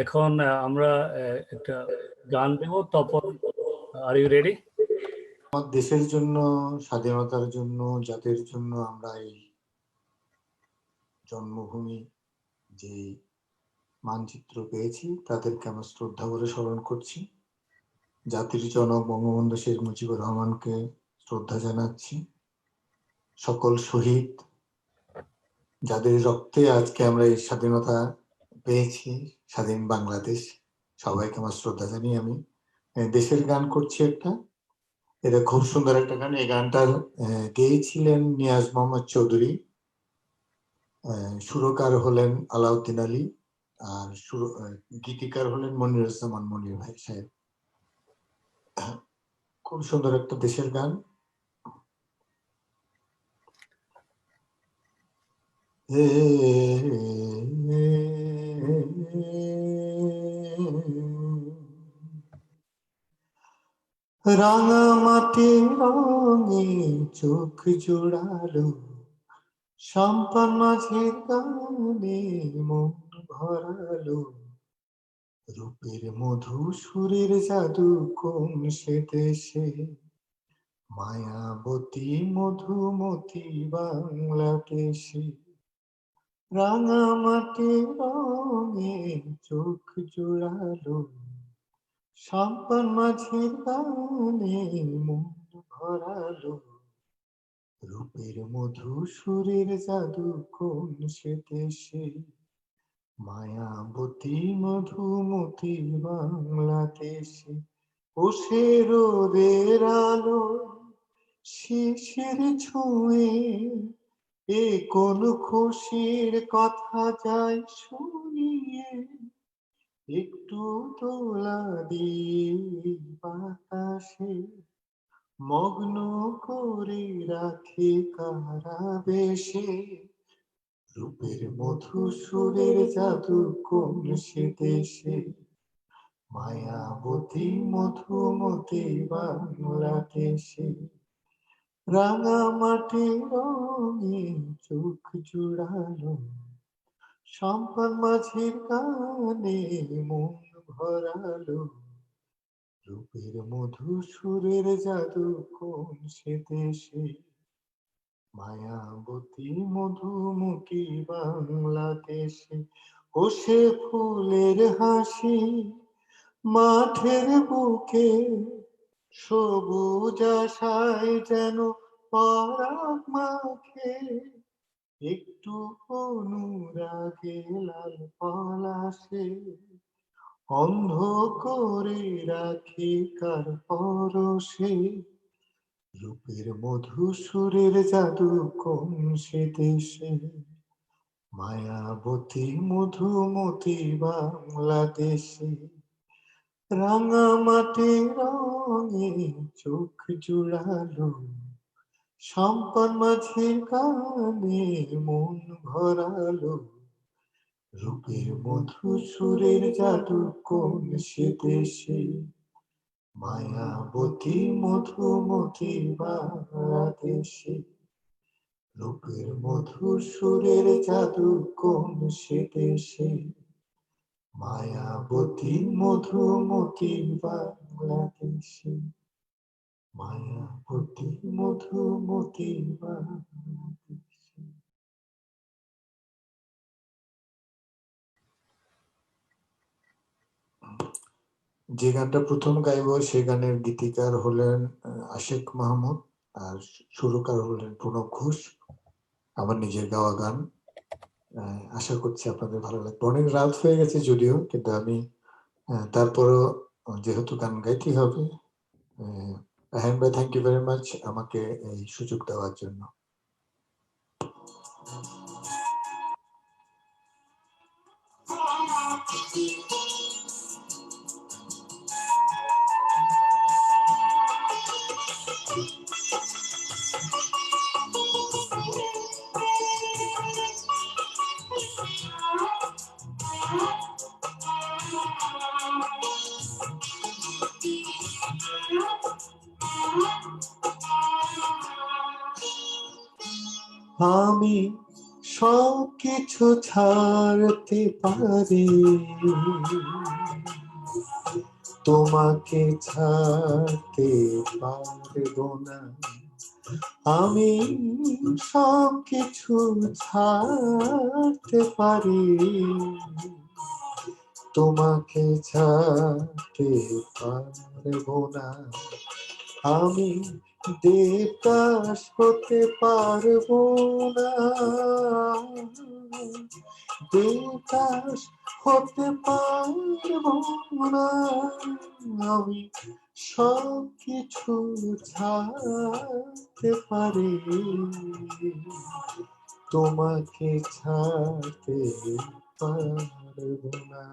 এখন আমরা একটা গান দেব। Tapan, are you ready? আমার দেশের জন্য, স্বাধীনতার জন্য, জাতির জন্য আমরা এই জন্মভূমি যে মানচিত্র পেয়েছি তাদেরকে আমরা শ্রদ্ধা করে স্মরণ করছি। জাতির জনক বঙ্গবন্ধু শেখ মুজিবুর রহমানকে শ্রদ্ধা জানাচ্ছি। সকল শহীদ যাদের রক্তে আজকে আমরা এই স্বাধীনতা পেয়েছি, স্বাধীন বাংলাদেশ, সবাইকে আমার শ্রদ্ধা জানিয়ে আমি দেশের গান করছি একটা। এটা খুব সুন্দর একটা গান। এই গানটার গেয়েছিলেন নিয়াজ মোহাম্মদ চৌধুরী, সুরকার হলেন আলাউদ্দিন আলী, আর গীতিকার হলেন মনিরুজ্জামান মনির ভাই সাহেব। খুব সুন্দর একটা দেশের গান। রাঙা মাটির রঙে চোখ জোড়ালো, সম্পান মাঝের গানে মন ভরালো, রূপের মধু সুরের জাদু কোন সে দেশে, মায়াবতী মধুমতি বাংলাদেশে। রাঙা মাটির রঙে চোখ জোড়ালো, সম্পান মাঝের গানে মন ভরালো, রূপের মধু সুরের জাদু কোন সে দেশে, মায়াবতী মধুমতি বাংলাদেশে। ও সে রোদের আলো শিশির ছুঁয়ে, এ কোন খুশির কথা যায় শুনিয়ে, একটু তোলা দিয়ে বাতাসে মগ্ন করে রাখে কারা বেশে, রূপের মধু সুরের জাদু কোন সে দেশে, মায়াবতী মধুমতি বাংলাদেশে। রাঙা মাটি রঙে চোখ জোড়ালো, সম্পান মাঝের গানে মন ভরালো, রূপের মধু সুরের জাদু কোন সে দেশে, মায়াবতী মধুমতি বাংলাদেশে। ও সে ফুলের হাসি মাঠের বুকে, সবুজ আশায় যেন পরাগ মাখে, একটু অনুরাগে লাল পলাশে অন্ধ করে রাখে কার পরশে, রূপের মধু সুরের জাদু কোন সে দেশে, মায়াবতী মধুমতি বাংলাদেশে। রাঙা মাটি রঙে চোখ জোড়ালো, সম্পান মাঝের গানে মন ভরালো, রূপের মধু সুরের জাদু কোন সে দেশে, মায়াবতী মধুমতি বাংলাদেশে। রূপের মধু সুরের জাদু কোন সে দেশে, মায়াবতী মধুমতি বাংলাদেশে, মায়াবতী মধুমতি বাংলাদেশে। যে গানটা প্রথম গাইব সে গানের গীতিকার হলেন আশেক মাহমুদ, আর সুরকার হলেন প্রণব ঘোষ। আমার নিজের গাওয়া গান, আশা করছি আপনাদের ভালো লাগবে। অনেক রাত হয়ে গেছে যদিও, কিন্তু আমি তারপরও যেহেতু গান গাইতে হবে। রাহান ভাই, থ্যাংক ইউ ভেরি মাচ আমাকে এই সুযোগ দেওয়ার জন্য। আমি সবকিছু ছাড়তে পারি, তোমাকে ছাড়তে পারবো না। আমি সবকিছু ছাড়তে পারি, তোমাকে ছাড়তে পারবো না। আমি দেবদাস হতে পারবো না, দেবদাস হতে পারবো না। আমি সবকিছু ছাড়তে পারি, তোমাকে ছাড়তে পারবো না।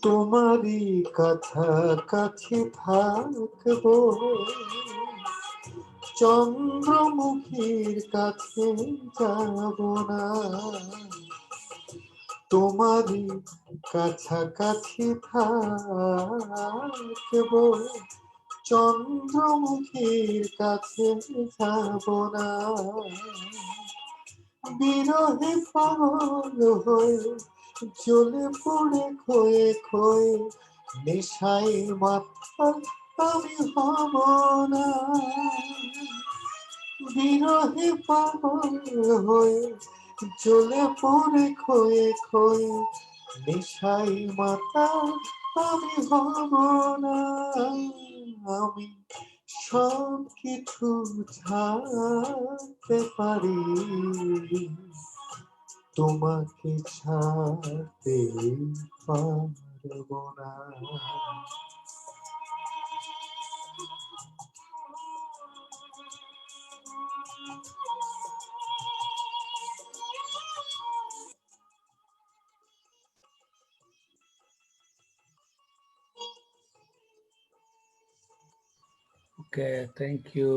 তোমারই কাছাকাছি থাকবো, চন্দ্রমুখীর কাছে যাব না। তোমারই কাছাকাছি থাকবো, চন্দ্রমুখীর কাছে যাব না। বিরহে পাগল হয়ে জ্বলে পড়ে ক্ষয়ে ক্ষয়ে নেশায় মাথা আমি হব না। বিরহে পাগল হয়ে জ্বলে পড়ে ক্ষয়ে ক্ষয়ে নেশায় মাথা আমি হব না। আমি সবকিছু ছাড়তে পারি, তোমাকে ছাড়তে পারবো না। Okay, thank you.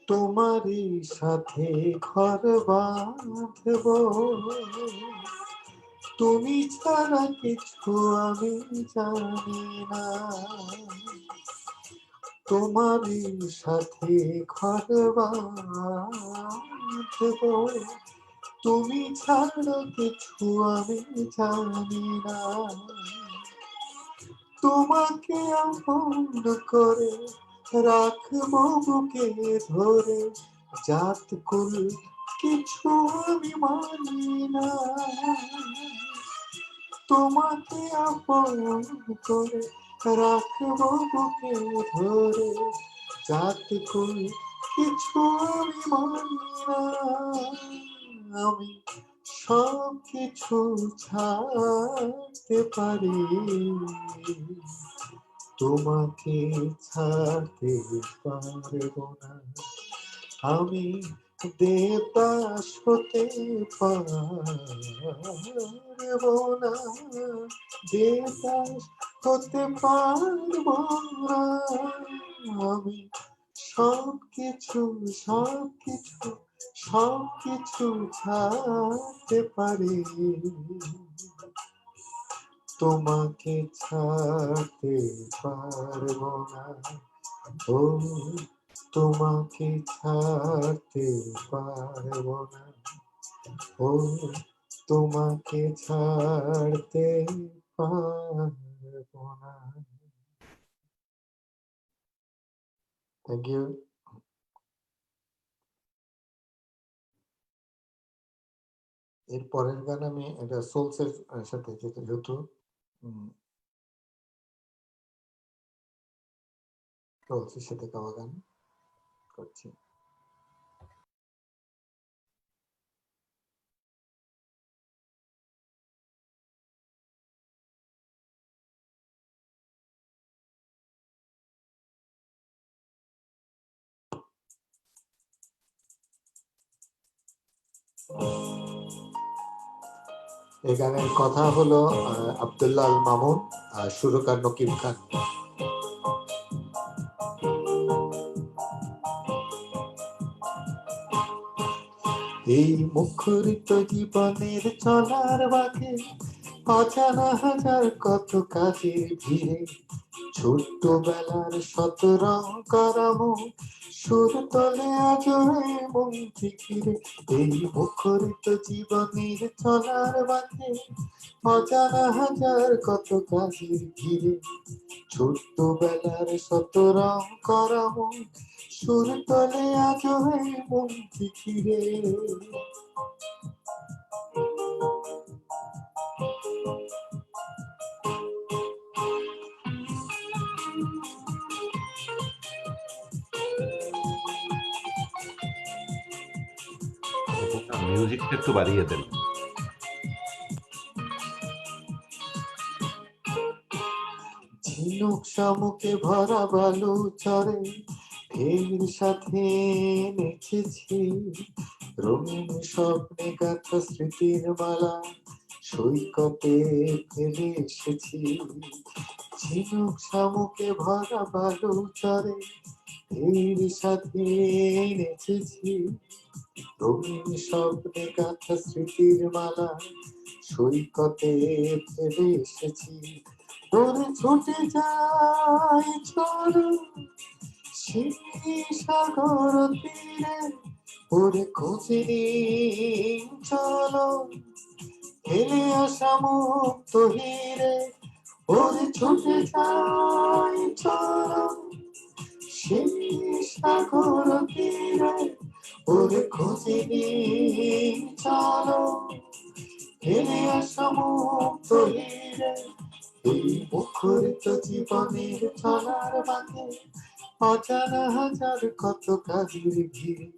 তোমারই সাথে ঘর বাঁধবো, তুমি ছাড়া কিছু আমি জানি না। তোমারই সাথে ঘর বাঁধবো, তুমি ছাড়া কিছু আমি জানি না। তোমাকে আপন করে রাখবো বুকে ধরে, জাত কুল কিছু আমি মানি না। তোমাকে আপন করে রাখবো বুকে ধরে, জাত কুল কিছু আমি মানি না। আমি সবকিছু ছাড়তে পারি, তোমাকে ছাড়তে পারবো না। আমি দেবদাস হতে পারবো না, দেবদাস হতে পারবো না। আমি সবকিছু সবকিছু সবকিছু ছাড়তে পারি, তোমাকে ছাড়তে পারবো না। ও তোমাকে ছাড়তে পারবো না, ও তোমাকে ছাড়তে পারবো না। Thank you. এর পরের গান আমি এটা সোলসের সাথে যেহেতু সোলসের সাথে গাওয়া গান করছি। এই গানের কথা হলো আব্দুল্লাহ আল মামুন, আর সুরকার নকিব খান। এই মুখরিত জীবনের চলার বাঁকে অজানা হাজার কত কাজের ভিড়ে, ছোট্টবেলার শত রং করামো সুর তলে আজ মন ফিরে। এই মুখরিত জীবনের চলার বাঁকে অজানা হাজার কত কাজের ভিড়ে, ছোট্টবেলার শত রং করামো সুর তলে আজ মন ফিরে। মিউজিকটা একটু বাড়িয়ে দেন। ঝিনুক শামুকে ভরা বালু চরে ঢেউর সাথে নেচেছি, রঙিন স্বপ্নে গাথা স্মৃতির মালা সৈকতে ফেলে এসেছি। ঝিনুক শামুকে ভরা বালু চরে ঢেউর সাথে নেচেছি, রঙিন স্বপ্নে গাথা স্মৃতির মালা সৈকতে ফেলে এসেছি। ওরে ছুটে যায় চলো সেই সাগর তীরে, ওরে খুঁজে নিই চলো ফেলে আসা মুক্ত হিরে। ওরে ছুটে যায় চলো সেই সাগর তীরে, ওরে খুঁজে নিই চলো ফেলে আসা মুক্ত হিরে। এই মুখরিত জীবনের চলার বাঁকে অজানা হাজার কত কাজের ভিড়ে,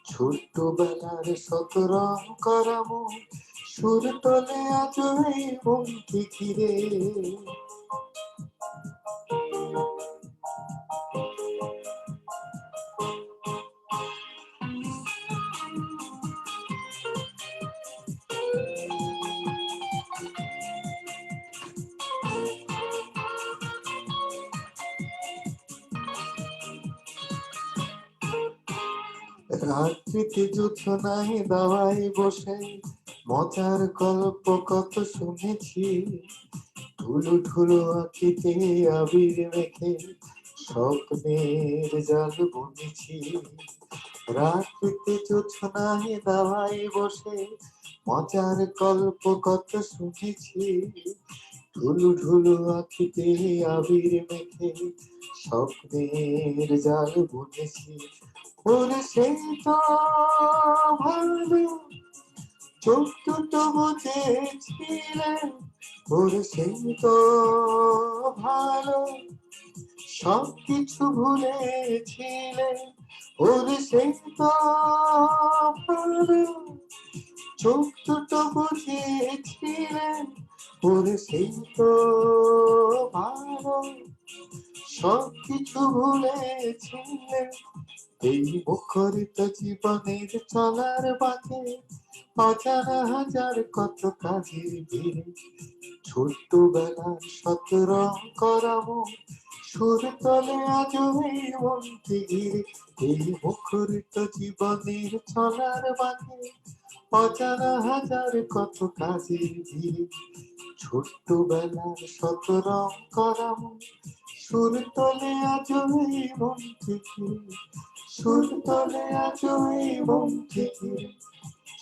ছোট্টবেলার শত রং করামো সুর তোলে আজ এই মনকে ঘিরে। রাত্রিতে জোছনায় দাওয়ায় বসে মজার গল্প কত শুনেছি, ঢুলু ঢুলু আঁকিতে আবির মেখে স্বপ্নের জাল বুনেছি। রাত্রিতে জোছনায় দাওয়ায় বসে মজার গল্প কত শুনেছি, ঢুলু ঢুলু আঁকিতে আবির মেখে স্বপ্নের জাল বুনেছি। ওরে সেই তো ভালো চোখ দুটো বুঝেছিলে, ওরে সেই তো ভালো সবকিছু ভুলেছিলে, ওরে সেই তো ভালো চোখ দুটো বুঝেছিলে, ওরে সেই তো ভালো সবকিছু ভুলেছিলে। এই মুখরিত জীবনের চলার বাঁকে অজানা হাজার কত কাজের ভিড়ে, ছোট্টবেলার শত রং করামো সুর তলে আজ এই মনকে ঘিরে। এই মুখরিত জীবনের চলার বাঁকে অজানা হাজার কত কাজের ভিড়ে, ছোট্টবেলার শত রং করামো সুর তলে আজ এই মনকে ঘিরে। সুর তলে আজ এই মনকে ঘিরে,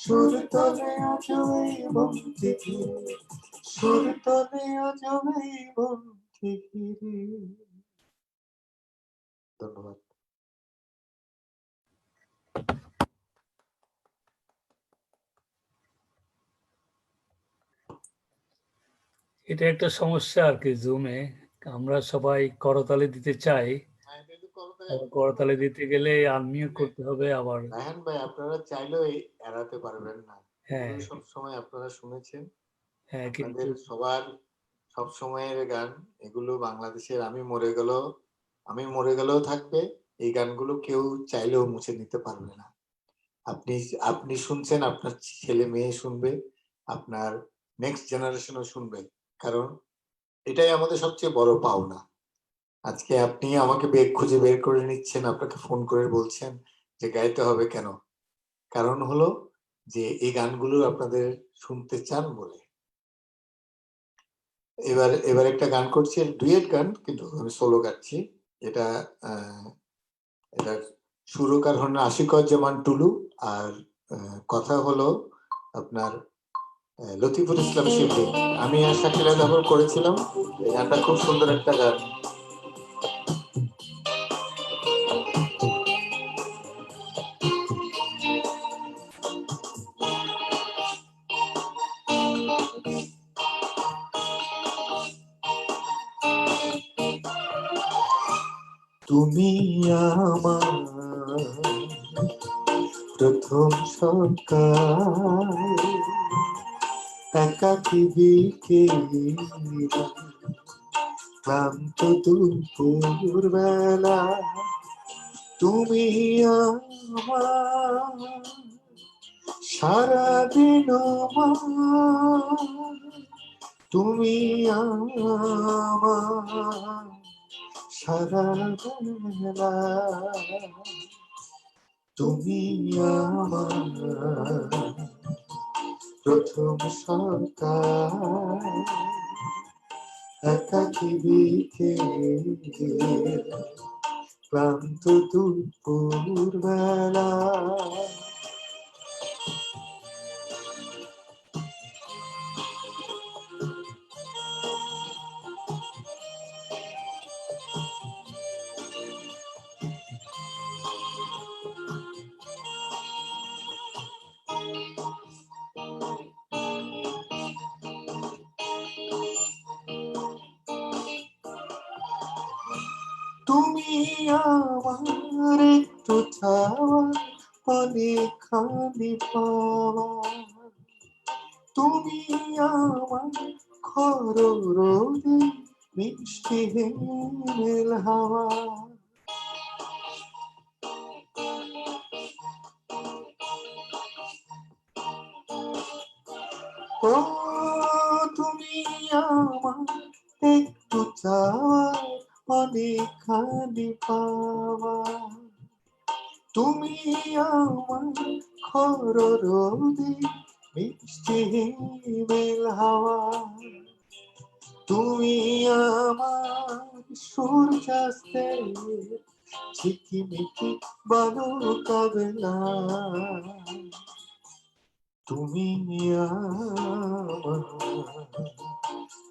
সুর তলে আজ এই মনকে ঘিরে, সুর তলে আজ এই মনকে ঘিরে। ধন্যবাদ। এটা একটা সমস্যা আর কি জুমে, আমরা সবাই করতালি দিতে চাই, করতালি দিতে গেলে আনমিউট করতে হবে আবার। রায়হান ভাই আপনারা চাইলেও এড়াতে পারবেন না, হ্যাঁ সব সময় আপনারা শুনেছেন, হ্যাঁ, আপনাদের কিন্তু সবার সব সময়ের গান এগুলো বাংলাদেশের। আমি মরে গেলেও থাকবে, এই গানগুলো কেউ চাইলেও মুছে নিতে পারবে না। আপনি আপনি শুনছেন, আপনার ছেলে মেয়ে শুনবে, আপনার নেক্সট জেনারেশনও শুনবে। কারণ এটাই আমাদের সবচেয়ে বড় পাওনা। আজকে আপনি আমাকে খুঁজে বের করে নিচ্ছেন, আপনাকে ফোন করে বলছেন যে গাইতে হবে কেন? কারণ হলো যে এই গানগুলো আপনাদের শুনতে চান বলে। এবার একটা গান করছি, ডুয়েট গান, কিন্তু আমি সোলো গাচ্ছি। এটা এটা সুরকার হন আশিকুজ্জামান টুলু, আর কথা হলো আপনার লতিফুল ইসলাম শিবলি। আমি আর শাকিলা জাফর করেছিলাম। এই গানটা খুব সুন্দর একটা গান। তুমি আমার প্রথম সকাল, একাকী বিকেল, ক্লান্ত দুপুর বেলা, তুমি আমার সারাদিন আমার, তুমি আমার সারা বেলা, তুমি আমার প্রথম সকাল, একাকী বিকেল, ক্লান্ত দুপুর বেলা। তুমি আমার একটু চাওয়া, অনেকখানি পাওয়া, তুমি আমার খর রোদে মিষ্টি হেমেল হাওয়া, ও তুমি আমার একটু চাওয়া, অনেকখানি পাওয়া, তুমি আমার খর রোদে মিষ্টি হিমেল হাওয়া, তুমি আমার সূর্যাস্তের ঝিকিমিকি বালুকা বেলা, তুমি আমার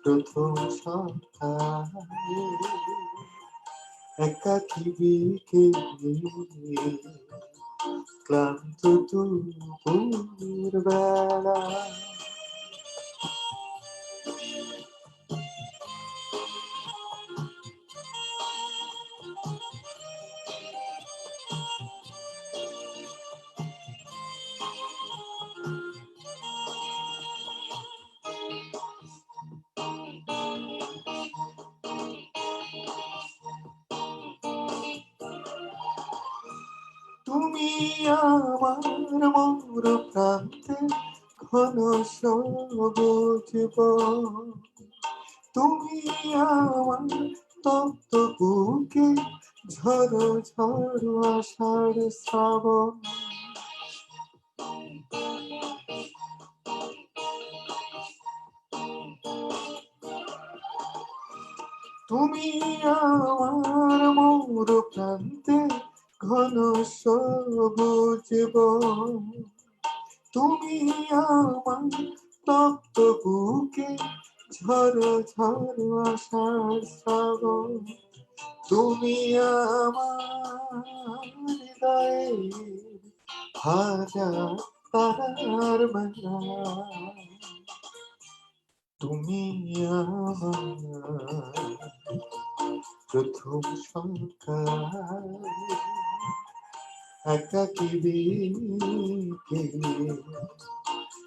প্রথম সকাল, একাকী বিকেল, ক্লান্ত দুপুর বেলা। তুমি আমার মোর প্রান্তে ঘন সবুজ বন, তুমি আমার তপ্ত বুকে ঝড়ো ঝড়ো আষাঢ় শ্রাবণ, তুমি আমার মোর প্রান্তে ঘন সবুজ বন, তুমি আমার তপ্ত বুকে ঝড়ো ঝড়ো আষাঢ় শ্রাবণ, তুমি আমার হৃদয়ের হাজার তারার মালা, তুমি আমার প্রথম সকাল, একাকী বিকেল,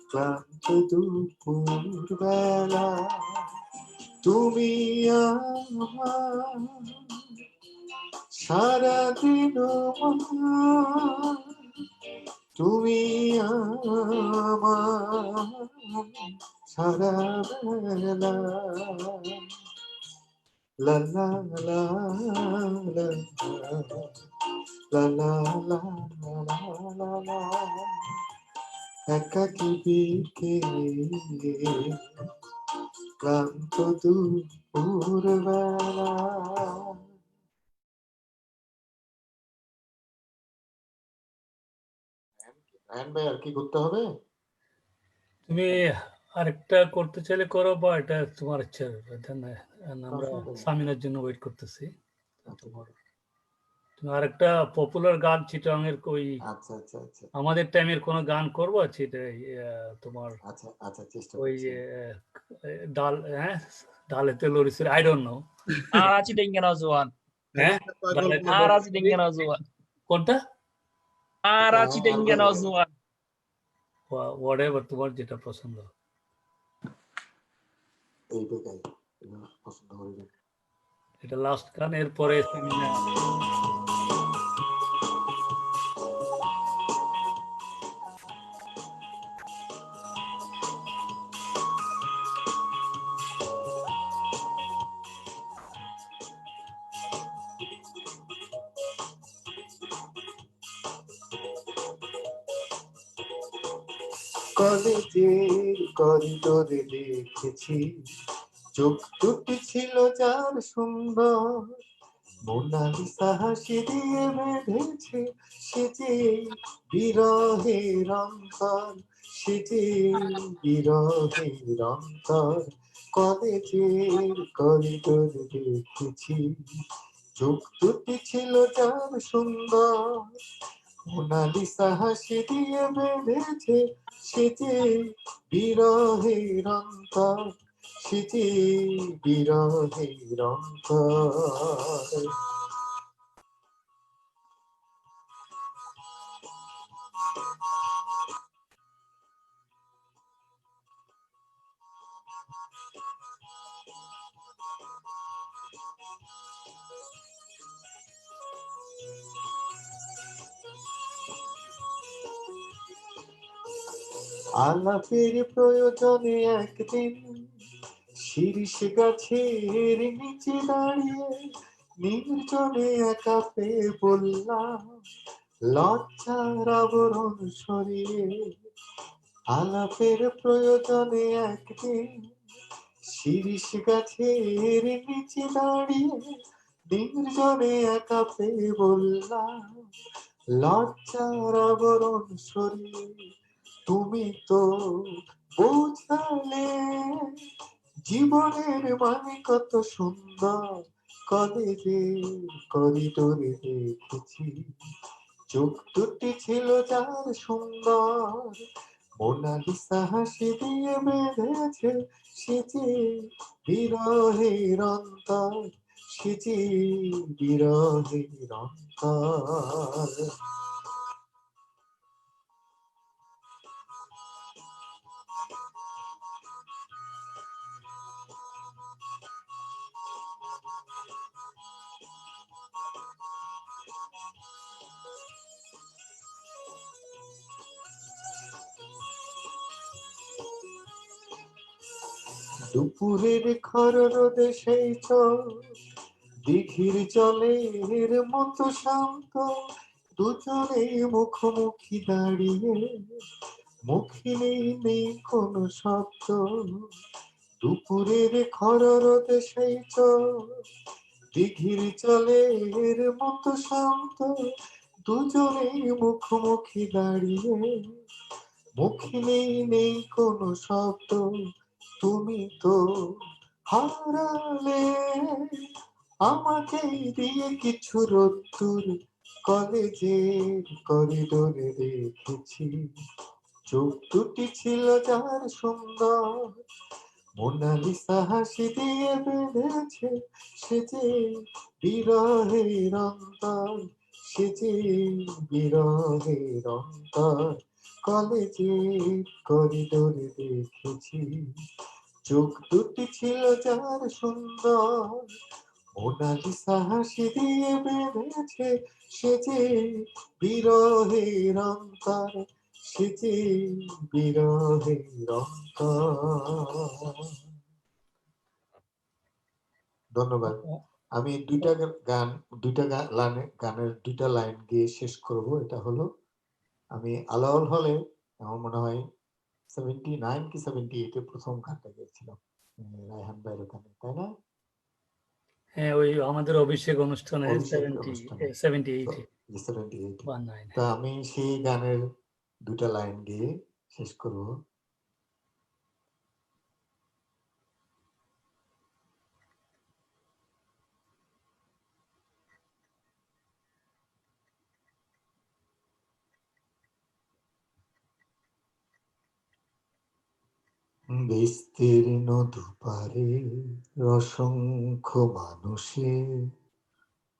ক্লান্ত দুপুর বেলা, তুমি আমার সারাদিন আমার, তুমি আমার সারা বেলা লা লা লা লা লা লা লা লা লা একাকী বিকেলে ক্লান্ত দুপুর বেলা। ভাই আর কি করতে হবে? তুমি আরেকটা করতে চাইলে করো, বা এটা তোমার ইচ্ছা। আমরা সামিনার জন্য ওয়েট করতেছি। তুমি আরেকটা পপুলার গান চিটাংয়ের ওই আচ্ছা আচ্ছা আচ্ছা আমাদের টাইমের কোন গান করবো তোমার আচ্ছা আচ্ছা চেষ্টা ওই করছি। ডাল, হ্যাঁ ডালেতে লরিসের, I don't know. Arachi Dengen Azuan. হ্যাঁ ডালেতে Arachi লরিসের Dengen Azuan. কোনটা? Arachi Dengen Azuan. Whatever তোমার যেটা পছন্দ। এইটা গাই, এটা পছন্দ করবেন। এটা লাস্ট গান, এরপরে কলেজের করিডোরে দেখেছি চোখ দুটি ছিল যার সুন্দর, মোনালিসা হাসি দিয়ে বেঁধেছে সে যে বিরহের অন্তর, সে যে বিরহের অন্তর। কলেজের করিডোরে দেখেছি চোখ দুটি ছিল যার সুন্দর, মোনালিসা হাসি দিয়ে বেঁধেছে সে যে বিরহের অন্তর, সে যে বিরহের অন্তর। আলাপের প্রয়োজনে একদিন শীর্ষ গাছের নিচে দাঁড়িয়ে নির্জনে একা পেয়ে বললাম লজ্জার আবরণ সরিয়ে। আলাপের প্রয়োজনে একদিন শীর্ষ গাছের নিচে দাঁড়িয়ে নির্জনে একা পেয়ে বললাম লজ্জার আবরণ সরিয়ে। তুমি তো বোঝালে জীবনের মানে কত সুন্দর, কলেজের করিডোরে দেখেছি চোখ দুটি ছিল যার সুন্দর, মোনালিসা হাসি দিয়ে বেঁধেছে সে যে বিরহের অন্তর, সে যে বিরহের অন্তর। দুপুরের খর রোদে সেই চোখ দিঘির জলের মতো শান্ত, দুজনেই মুখোমুখি দাঁড়িয়ে মুখে নেই কোনো শব্দ। দুপুরের খর রোদে সেই চোখ দিঘির জলের মতো শান্ত, দুজনেই মুখোমুখি দাঁড়িয়ে মুখে নেই কোনো শব্দ। তুমি তো হারালে আমাকে দিয়ে কিছু রোদ্দুর, কলেজের করিডোরে দেখেছি চোখ দুটি ছিল যার সুন্দর, মোনালিসা হাসি দিয়ে বেঁধেছে সে যে বিরহের অন্তর, সে যে বিরহের অন্তর। কলেজের করিডোরে দেখেছি চোখ দুটি ছিল যার সুন্দর, মোনালিসা হাসি দিয়ে বেঁধেছে সে যে বিরহের অন্তর, সে যে বিরহের অন্তর। ধন্যবাদ। আমি গানের দুইটা লাইন গিয়ে শেষ করব। এটা হলো, আমি আলাওল হলে আমার মনে হয় 79 কি 78 এ প্রথম গানটা গেয়েছিলাম রায়হান ভাইয়ের ওখানে, তাই না? হ্যাঁ, ওই আমাদের অভিষেক অনুষ্ঠানে অভিষেক অনুষ্ঠানে 78 এ 78 বা 9 তা আমি সেই গানের দুটা লাইন গিয়ে শেষ করব। বিস্তীর্ণ দুপারে অসংখ্য মানুষের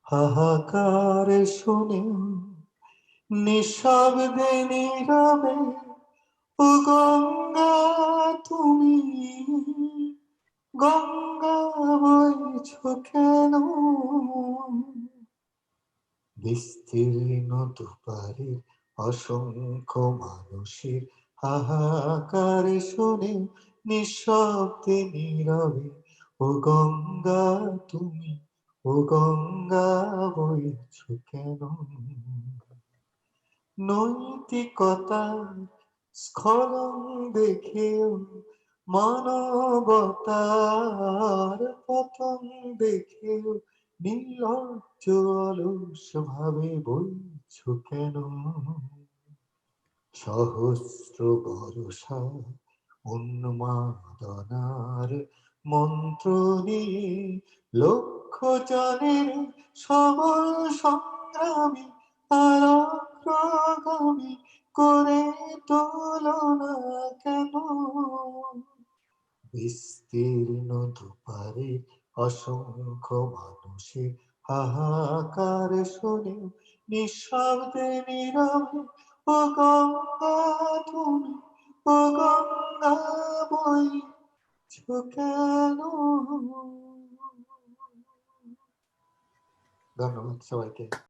হাহাকার শুনে নিঃশব্দে নীরবে, ও গঙ্গা তুমি, গঙ্গা বইছো কেন? বিস্তীর্ণ দুপারে অসংখ্য মানুষের হাহাকার শুনে নিঃশব্দে নীরবে, ও গঙ্গা তুমি, ও গঙ্গা বইছো কেন? নৈতিকতার স্খলন দেখেও, মানবতার পতন দেখেও নির্লজ্জ অলস ভাবে বইছো কেন? সহস্র বর্ষা উন্মাদনার মন্ত্র নিয়ে লক্ষ জনের সবল সংগ্রামী আর অগ্রগামী করে তুলনা কেন? বিস্তীর্ণ দুপারে অসংখ্য মানুষের হাহাকার শুনে নিঃশব্দে নীরবে, ও গঙ্গা তুমি, ও গঙ্গা বইছো কেন? ধন্যবাদ সবাইকে।